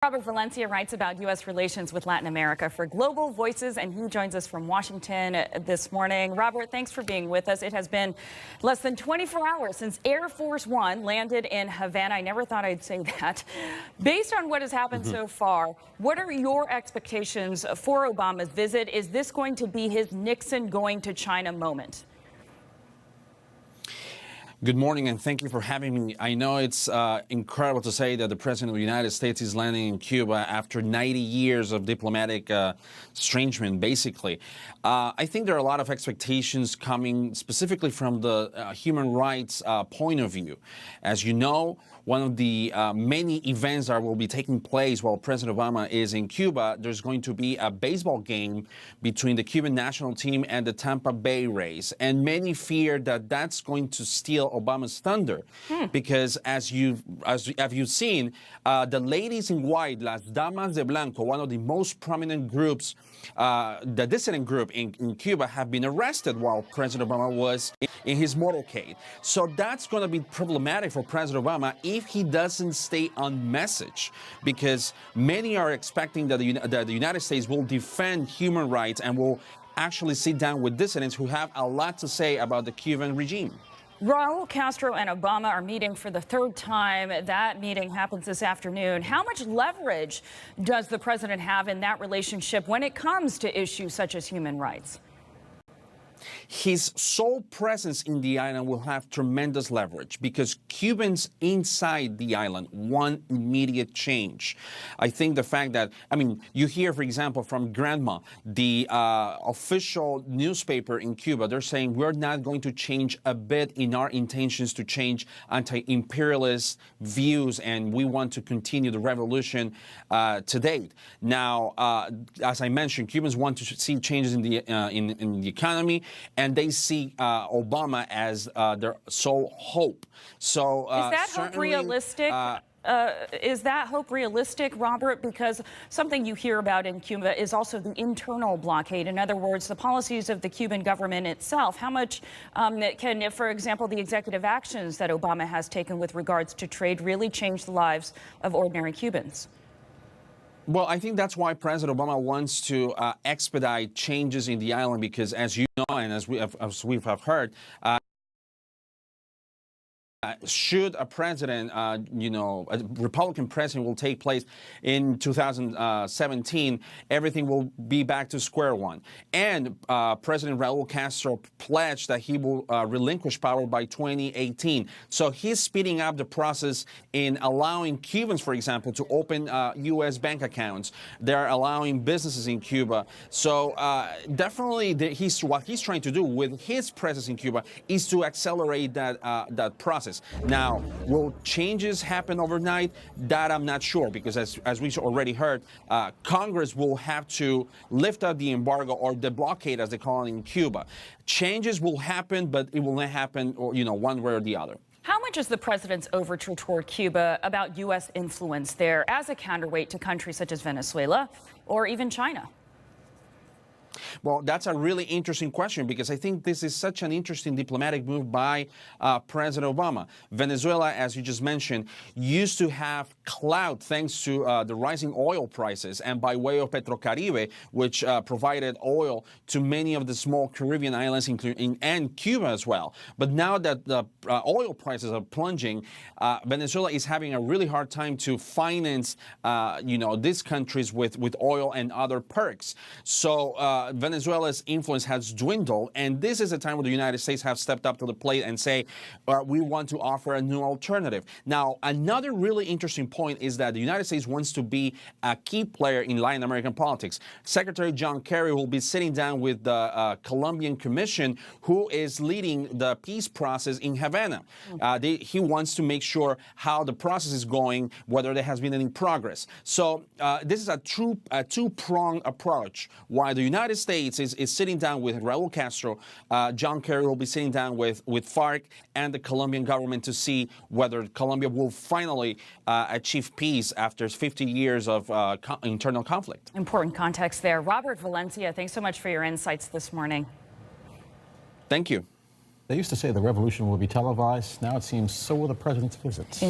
Robert Valencia writes about U.S. relations with Latin America for Global Voices, and he joins us from Washington this morning. Robert, thanks for being with us. It has been less than 24 hours since Air Force One landed in Havana. I never thought I'd say that. Based on what has happened so far, what are your expectations for Obama's visit? Is this going to be his Nixon going to China moment? Good morning, and thank you for having me. I know it's incredible to say that the President of the United States is landing in Cuba after 90 years of diplomatic estrangement, basically. I think there are a lot of expectations coming specifically from the human rights point of view. As you know, one of the many events that will be taking place while President Obama is in Cuba, there's going to be a baseball game between the Cuban national team and the Tampa Bay Rays. And many fear that that's going to steal Obama's thunder, because as you've seen, the ladies in white, Las Damas de Blanco, one of the most prominent groups, the dissident group in Cuba, have been arrested while President Obama was in his motorcade. So that's going to be problematic for President Obama if he doesn't stay on message, because many are expecting that the United States will defend human rights and will actually sit down with dissidents who have a lot to say about the Cuban regime. Raul Castro and Obama are meeting for the third time. That meeting happens this afternoon. How much leverage does the president have in that relationship when it comes to issues such as human rights? His sole presence in the island will have tremendous leverage because Cubans inside the island want immediate change. I think the fact that, you hear, for example, from Grandma, the official newspaper in Cuba, they're saying we're not going to change a bit in our intentions to change anti-imperialist views, and we want to continue the revolution to date. Now, as I mentioned, Cubans want to see changes in the economy, and they see Obama as their sole hope. So is that hope realistic? Is that hope realistic, Robert? Because something you hear about in Cuba is also the internal blockade. In other words, the policies of the Cuban government itself. How much can, for example, the executive actions that Obama has taken with regards to trade really change the lives of ordinary Cubans? Well, I think that's why President Obama wants to expedite changes in the island, because as you know, and as we've heard, should a president, a Republican president will take place in 2017, everything will be back to square one. And President Raul Castro pledged that he will relinquish power by 2018. So he's speeding up the process in allowing Cubans, for example, to open U.S. bank accounts. They're allowing businesses in Cuba. So definitely what he's trying to do with his presence in Cuba is to accelerate that process. Now, will changes happen overnight? That I'm not sure, because as we already heard, Congress will have to lift up the embargo, or the blockade, as they call it in Cuba. Changes will happen, but it will not happen, one way or the other. How much is the president's overture toward Cuba about U.S. influence there as a counterweight to countries such as Venezuela or even China? Well, that's a really interesting question, because I think this is such an interesting diplomatic move by President Obama. Venezuela, as you just mentioned, used to have clout thanks to the rising oil prices, and by way of Petrocaribe, which provided oil to many of the small Caribbean islands, including and Cuba as well. But now that the oil prices are plunging, Venezuela is having a really hard time to finance, these countries with oil and other perks. So Venezuela's influence has dwindled, and this is a time where the United States have stepped up to the plate and say, we want to offer a new alternative. Now, another really interesting point is that the United States wants to be a key player in Latin American politics. Secretary John Kerry will be sitting down with the Colombian Commission, who is leading the peace process in Havana. He wants to make sure how the process is going, whether there has been any progress. So this is a two-pronged approach. While the United States is sitting down with Raul Castro, John Kerry will be sitting down with FARC and the Colombian government to see whether Colombia will finally achieve peace after 50 years of internal conflict. Important context there. Robert Valencia, thanks so much for your insights this morning. Thank you. They used to say the revolution will be televised. Now it seems so will the president's visits.